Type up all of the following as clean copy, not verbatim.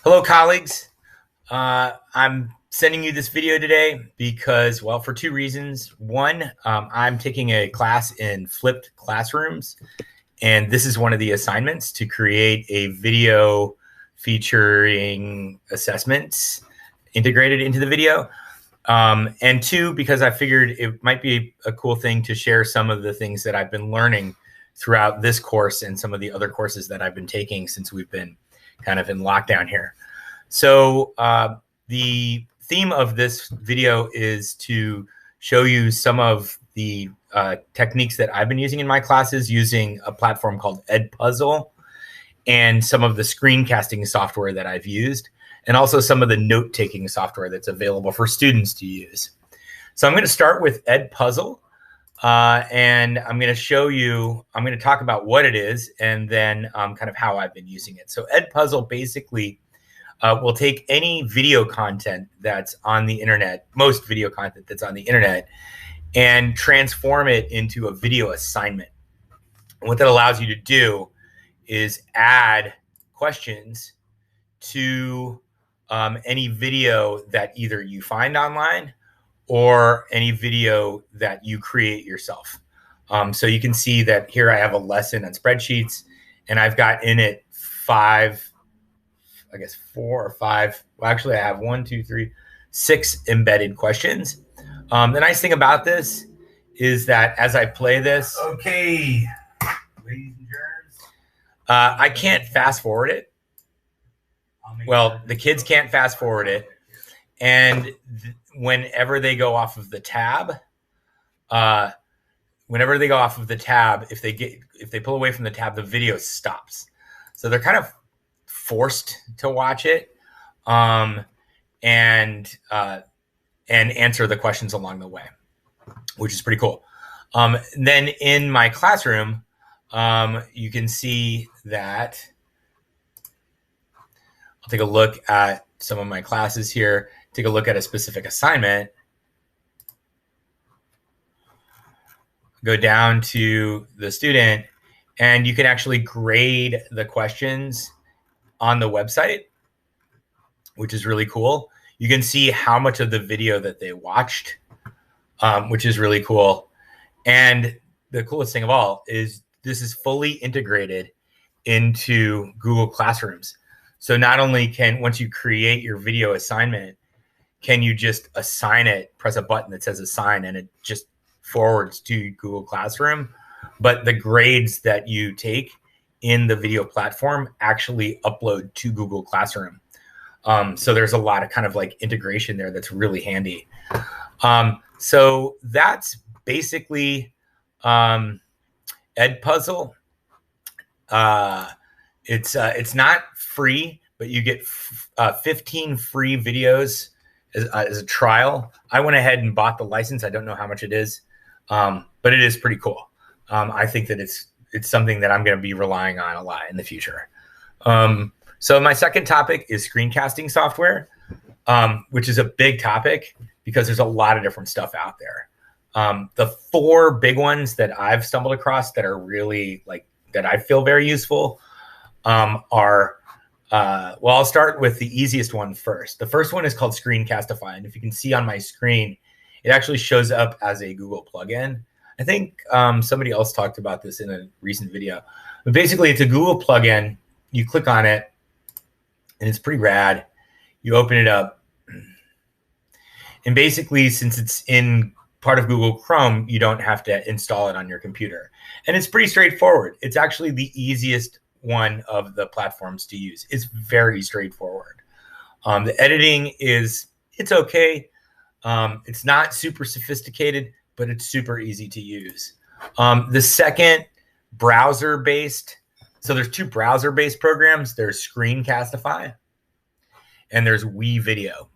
Hello, colleagues. I'm sending you this video today because, well, for two reasons. One, I'm taking a class in flipped classrooms, and this is one of the assignments to create a video featuring assessments integrated into the video. And two, because I figured it might be a cool thing to share some of the things that I've been learning throughout this course and some of the other courses that I've been taking since we've been kind of in lockdown here. So the theme of this video is to show you some of the techniques that I've been using in my classes using a platform called Edpuzzle and some of the screencasting software that I've used, and also some of the note-taking software that's available for students to use. So I'm going to start with Edpuzzle. And I'm going to show you, I'm going to talk about what it is and then kind of how I've been using it. So Edpuzzle basically will take any video content that's on the internet, most video content that's on the internet, and transform it into a video assignment. And what that allows you to do is add questions to any video that either you find online or any video that you create yourself. So you can see that here I have a lesson on spreadsheets, and I've got in it four or five. Well, actually, I have 6 embedded questions. The nice thing about this is that as I play this, okay, ladies and germs, I can't fast forward it. Well, the kids can't fast forward it. And whenever they go off of the tab, if they pull away from the tab, the video stops. So they're kind of forced to watch it and answer the questions along the way, which is pretty cool. Then in my classroom, you can see that I'll take a look at some of my classes here. Take a look at a specific assignment, go down to the student, and you can actually grade the questions on the website, which is really cool. You can see how much of the video that they watched, which is really cool. And the coolest thing of all is this is fully integrated into Google Classrooms. So not only can, once you create your video assignment, can you just assign it, press a button that says assign, and it just forwards to Google Classroom, but the grades that you take in the video platform actually upload to Google Classroom. So there's a lot of kind of like integration there that's really handy. So that's basically Edpuzzle. It's not free, but you get 15 free videos as a trial. I went ahead and bought the license. I don't know how much it is, but it is pretty cool. I think that it's something that I'm going to be relying on a lot in the future. So my second topic is screencasting software, which is a big topic because there's a lot of different stuff out there. The 4 big ones that I've stumbled across that are really that I feel very useful are well, I'll start with the easiest one first. The first one is called Screencastify. And if you can see on my screen, it actually shows up as a Google plugin. I think somebody else talked about this in a recent video. But basically, it's a Google plugin. You click on it, and it's pretty rad. You open it up. And basically, since it's in part of Google Chrome, you don't have to install it on your computer. And it's pretty straightforward. It's actually the easiest one of the platforms to use. It's very straightforward. The editing it's okay. It's not super sophisticated, but it's super easy to use. The second browser-based, so there's 2 browser-based programs. There's Screencastify and there's WeVideo.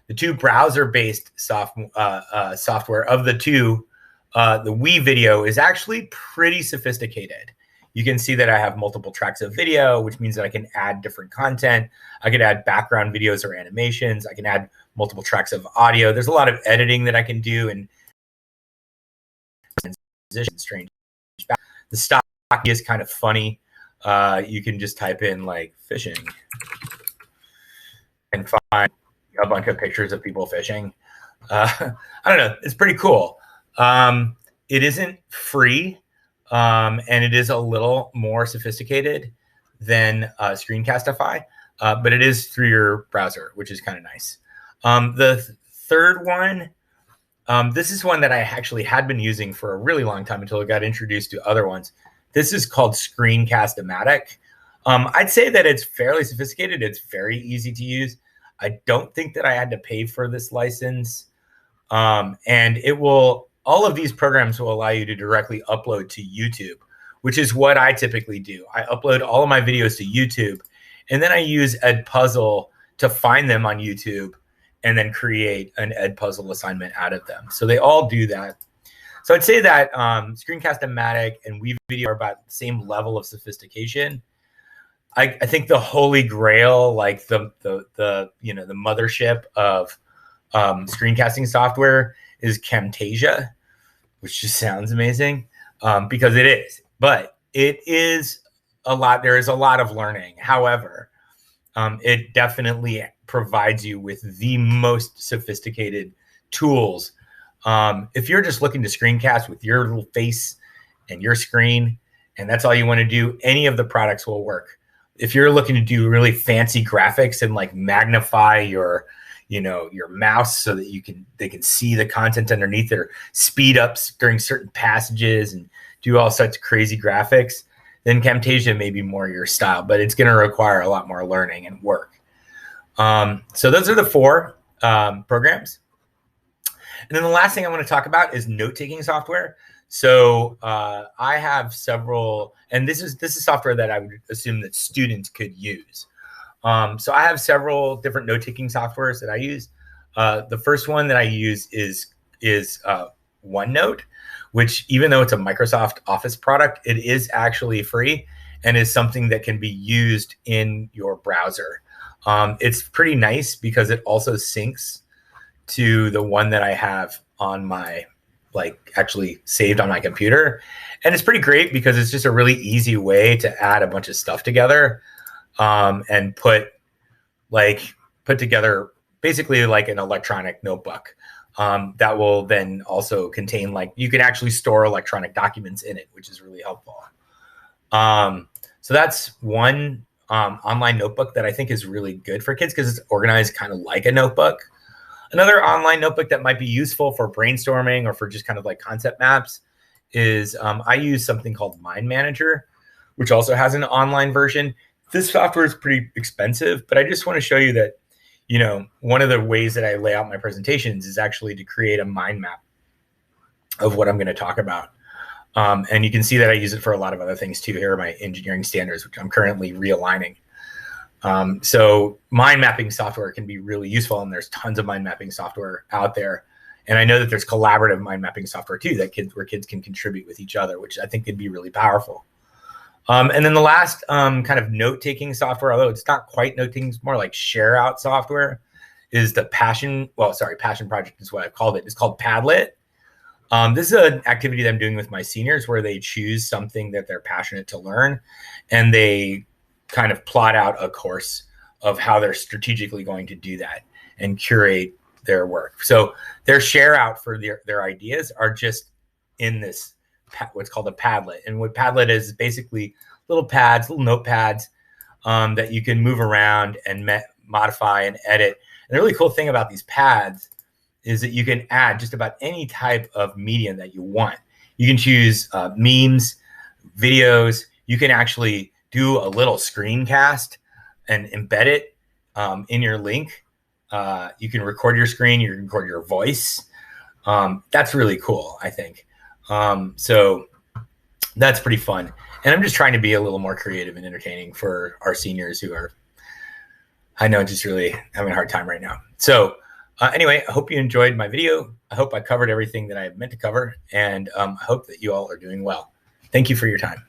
The 2 browser-based software of the 2, the WeVideo is actually pretty sophisticated. You can see that I have multiple tracks of video, which means that I can add different content. I can add background videos or animations. I can add multiple tracks of audio. There's a lot of editing that I can do and strange. The stock is kind of funny. You can just type in like fishing. can find a bunch of pictures of people fishing. I don't know. It's pretty cool. It isn't free, and it is a little more sophisticated than Screencastify, but it is through your browser, which is kind of nice. The third one, this is one that I actually had been using for a really long time until it got introduced to other ones. This is called Screencast-O-Matic. I'd say that it's fairly sophisticated. It's very easy to use. I don't think that I had to pay for this license. And it will, all of these programs will allow you to directly upload to YouTube, which is what I typically do. I upload all of my videos to YouTube, and then I use Edpuzzle to find them on YouTube and then create an Edpuzzle assignment out of them. So they all do that. So I'd say that Screencast-O-Matic and WeVideo are about the same level of sophistication. I think the holy grail, like the mothership of screencasting software is Camtasia, which just sounds amazing, because it is. But it is a lot. There is a lot of learning. However, it definitely provides you with the most sophisticated tools. If you're just looking to screencast with your little face and your screen, and that's all you want to do, any of the products will work. If you're looking to do really fancy graphics and like magnify your mouse so that they can see the content underneath it, or speed up during certain passages and do all such crazy graphics, then Camtasia may be more your style, but it's going to require a lot more learning and work. So those are the four programs. And then the last thing I want to talk about is note-taking software. So I have several, and this is software that I would assume that students could use. So I have several different note-taking softwares that I use. The first one that I use is OneNote, which, even though it's a Microsoft Office product, it is actually free and is something that can be used in your browser. It's pretty nice because it also syncs to the one that I have on my, actually saved on my computer. And it's pretty great because it's just a really easy way to add a bunch of stuff together, and put together basically like an electronic notebook, that will then also contain, you can actually store electronic documents in it, which is really helpful. So that's one online notebook that I think is really good for kids because it's organized kind of like a notebook. Another online notebook that might be useful for brainstorming or for just kind of like concept maps is I use something called Mind Manager, which also has an online version. This software is pretty expensive, but I just want to show you that, one of the ways that I lay out my presentations is actually to create a mind map of what I'm going to talk about. And you can see that I use it for a lot of other things too. Here are my engineering standards, which I'm currently realigning. So mind mapping software can be really useful, and there's tons of mind mapping software out there. And I know that there's collaborative mind mapping software too, where kids can contribute with each other, which I think could be really powerful. And then the last kind of note-taking software, although it's not quite note-taking, it's more like share-out software, is the Passion Project is what I've called it. It's called Padlet. This is an activity that I'm doing with my seniors where they choose something that they're passionate to learn, and they kind of plot out a course of how they're strategically going to do that and curate their work. So their share out for their ideas are just in this, what's called a Padlet. And what Padlet is basically little notepads that you can move around and modify and edit. And the really cool thing about these pads is that you can add just about any type of medium that you want. You can choose memes, videos. You can actually do a little screencast and embed it in your link. You can record your screen, you can record your voice. That's really cool, I think. So that's pretty fun. And I'm just trying to be a little more creative and entertaining for our seniors who are, I know, just really having a hard time right now. So anyway, I hope you enjoyed my video. I hope I covered everything that I meant to cover, and I hope that you all are doing well. Thank you for your time.